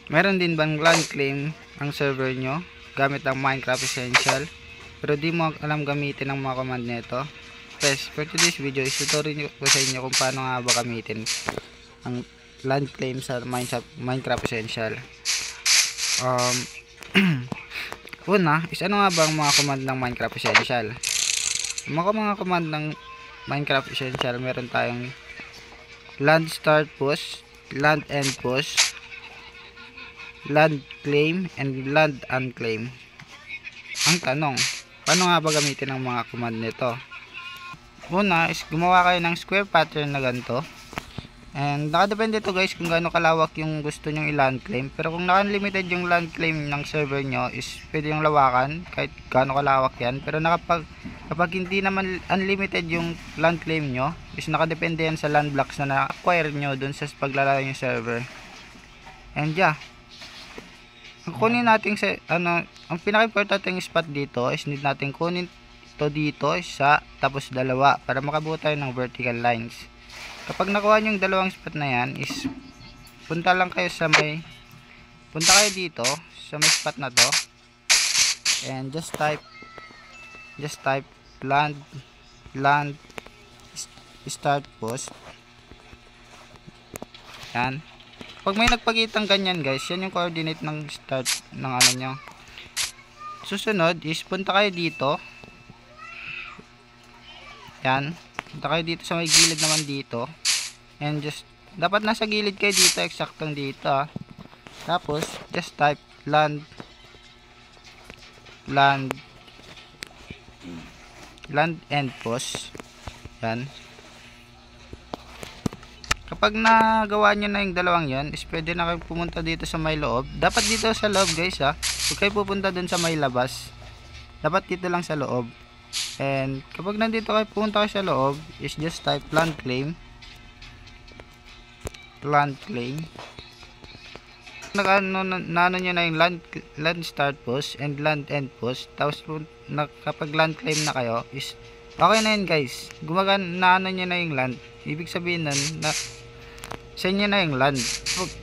Meron din bang land claim ang server nyo gamit ang Minecraft Essential pero di mo alam gamitin ang mga command nito? Yes, for today's video is tutorial ko sa inyo kung paano nga ba gamitin ang land claim sa Minecraft Essential. Una is ano nga ba ang mga command ng Minecraft Essential? Mga command ng Minecraft Essential, meron tayong land start post, land end post, land claim, and land unclaim. Ang tanong, paano nga ba gamitin ang mga command nito? Una is gumawa kayo ng square pattern na ganito. And nakadepende to guys kung gaano kalawak yung gusto nyong i-land claim. Pero kung naka-unlimited yung land claim ng server nyo is pwede yung lawakan kahit gaano kalawak yan. Pero kapag hindi naman unlimited yung land claim nyo is nakadepende yan sa land blocks na na-acquire nyo dun sa paglalaro yung server. And yeah, ang kunin natin sa ang pinaka-importante yung spot dito is need natin kunin to dito isa tapos dalawa para makabuo tayo ng vertical lines. Kapag nakuha nyo yung dalawang spot na yan is punta kayo dito sa may spot na to and just type land start post. Yan. Pag may nagpakitang ganyan guys, yan yung coordinate ng start ng nyo. Susunod is punta kayo dito. Yan. Punta kayo dito sa may gilid naman dito. And just, dapat nasa gilid kayo dito, eksaktong dito Tapos, just type land end post. Yan. Kapag nagawa nyo na yung dalawang yan, is pwede na kayo pumunta dito sa may loob. Dapat dito sa loob guys Huwag kayo pupunta dun sa may labas. Dapat dito lang sa loob. And kapag nandito kayo, pumunta kayo sa loob, is just type land claim. Nano nyo na yung land start post and land end post. Tapos kapag land claim na kayo, is okay na yun guys. Nano nyo na yung land. Ibig sabihin nun, na sa inyo na yung land.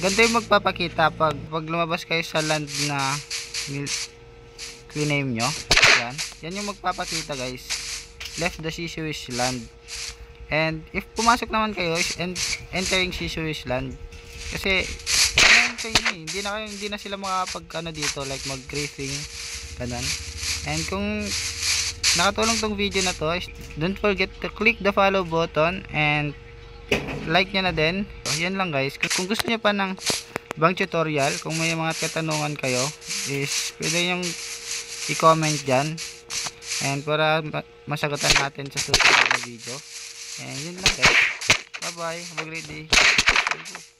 Ganito yung magpapakita pag lumabas kayo sa land na claim nyo. Yan yung magpapakita guys. Left the Seaswish land. And if pumasok naman kayo is entering Seaswish land. Kasi hindi na sila makapag dito like mag-griefing ganun. And kung nakatulong tong video na to, don't forget to click the follow button and like nyo na din. So, yan lang guys. Kung gusto nyo pa ng bang tutorial, kung may mga katanungan kayo is pwede yung i-comment dyan. And para masagutan natin sa susunod na video. And yun lang guys. Bye bye. Have a great day. Thank you.